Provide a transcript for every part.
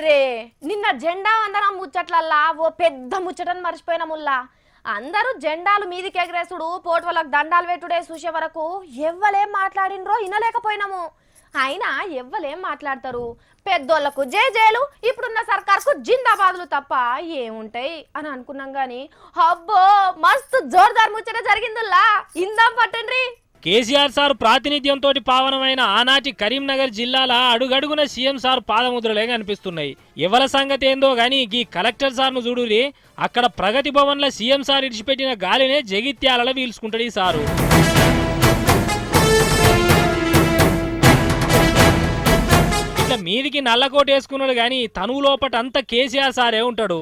Array నిన్న జెండా వందనం ముచ్చట్లల్లా ఓ పెద్ద ముచ్చటను మర్చిపోయిన ముల్లా. అందరూ జెండాలు మీదికి ఎగరేసుడు పోటోలకు దండాలు పెట్టుడే చూసే వరకు ఎవ్వలేం మాట్లాడినరో వినలేకపోయినాము. అయినా ఎవ్వలేం మాట్లాడతారు, పెద్దోళ్లకు జేజేలు, ఇప్పుడున్న సర్కార్కు జిందాబాదులు తప్ప ఏముంటాయి అని అనుకున్నాం గాని అబ్బో మస్తు జోర్దార్ ముచ్చట జరిగిందిల్లా. ఇందాం పట్టండి. కేసీఆర్ సార్ ప్రాతినిధ్యంతో పావనమైన ఆనాటి కరీంనగర్ జిల్లాల అడుగడుగున సీఎం సార్ పాదముద్రలే కనిపిస్తున్నాయి. ఎవల సంగతి ఏందో గాని ఈ కలెక్టర్ సార్ను చూడురి, అక్కడ ప్రగతి భవన్ల సీఎం సార్ ఇడిచిపెట్టిన గాలినే జగిత్యాలలో పీల్చుకుంటాడు ఈ సారు. మీదికి నల్లకోట వేసుకున్నాడు గాని తను లోపట అంతా కేసీఆర్ సారే ఉంటాడు.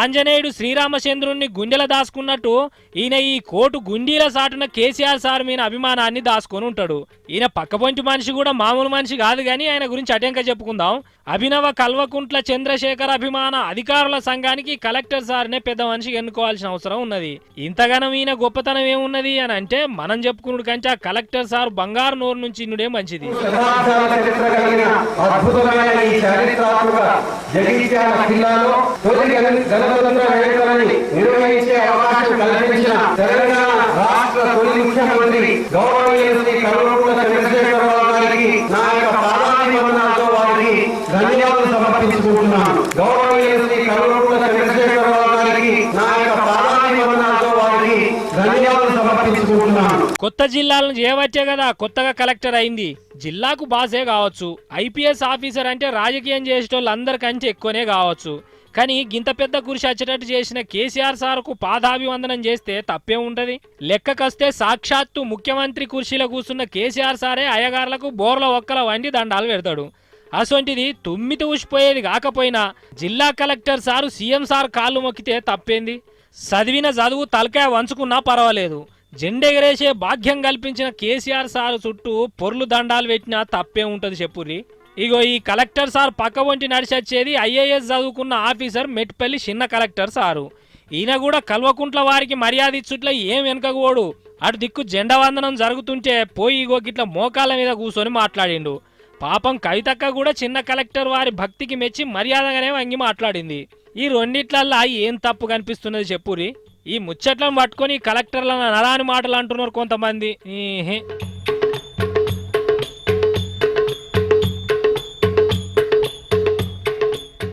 ఆంజనేయుడు శ్రీరామచంద్రుణ్ణి గుండెల దాచుకున్నట్టు ఈయన ఈ కోటు గుండీల సాటున కేసీఆర్ సార్ మీద అభిమానాన్ని దాచుకొని ఉంటాడు. ఈయన పక్కపొంటి మనిషి కూడా మామూలు మనిషి కాదు గాని ఆయన గురించి అటెంక చెప్పుకుందాం. అభినవ కల్వకుంట్ల చంద్రశేఖర్ అభిమాన అధికారుల సంఘానికి కలెక్టర్ సార్నే పెద్ద మనిషి ఎన్నుకోవాల్సిన అవసరం ఉన్నది. ఇంతగానం ఈయన గొప్పతనం ఏమున్నది అని అంటే మనం చెప్పుకున్నాడు కంటే ఆ కలెక్టర్ సార్ బంగారు నోరు నుంచి ఇన్నుడే మంచిది. ఈ చారిత్రాత్మక జగిత్యాల జిల్లాలో తొలి గణతంత్ర వేడుకలని నిర్వహించే అవకాశం కల్పించిన తెలంగాణ రాష్ట్ర తొలి ముఖ్యమంత్రి గౌరవనీయ శ్రీ కల్వకుంట్ల చంద్రశేఖరరావు గారికి నా యొక్క పాదాభివందనాలతో వారికి ధన్యవాదాలు సమర్పించుకుంటున్నాను. గౌరవనీయ శ్రీ కల్వకుంట్ల చంద్రశేఖరరావు గారికి నా యొక్క పాదాభివందనాలతో వారికి ధన్యవాదాలు సమర్పించుకుంటున్నాను. కొత్త జిల్లాలను చేయవచ్చే కదా కొత్తగా కలెక్టర్ అయింది. జిల్లాకు బాసే కావచ్చు, ఐపీఎస్ ఆఫీసర్ అంటే రాజకీయం చేసేటోళ్ళు అందరికంటే ఎక్కువనే కావచ్చు. కానీ గింత పెద్ద కుర్చీ వచ్చేటట్టు చేసిన కేసీఆర్ సార్కు పాదాభివందనం చేస్తే తప్పే ఉంటది. లెక్కకొస్తే సాక్షాత్తు ముఖ్యమంత్రి కుర్చీలో కూర్చున్న కేసీఆర్ సారే అయ్యగారులకు బోర్ల ఒక్కల వండి దండాలు పెడతాడు. అసొంటిది తుమ్మితి ఊసిపోయేది కాకపోయినా జిల్లా కలెక్టర్ సారు సీఎం సార్ కాళ్ళు మొక్కితే తప్పేంది? చదివిన చదువు తలకాయ వంచుకున్నా పర్వాలేదు, జెండెగరేసే భాగ్యం కల్పించిన కేసీఆర్ సార్ చుట్టూ పొర్లు దండాలు పెట్టినా తప్పే ఉంటుంది చెప్పుర్రి. ఇగో ఈ కలెక్టర్ సార్ పక్క వంటి నడిచొచ్చేది ఐఏఎస్ చదువుకున్న ఆఫీసర్ మెట్పల్లి చిన్న కలెక్టర్ సారు. ఈయన కూడా కల్వకుంట్ల వారికి మర్యాద ఇచ్చుట్ల ఏం వెనకగోడు. అటు దిక్కు జెండా వందనం జరుగుతుంటే పోయి ఇగో గిట్ల మోకాళ్ళ మీద కూర్చొని మాట్లాడిండు. పాపం కవితక్క కూడా చిన్న కలెక్టర్ వారి భక్తికి మెచ్చి మర్యాదగానే వంగి మాట్లాడింది. ఈ రెండిట్లల్లా ఏం తప్పు కనిపిస్తున్నది చెప్పురి? ఈ ముచ్చట్లను పట్టుకొని కలెక్టర్లను నరాని మాటలు అంటున్నారు కొంతమంది.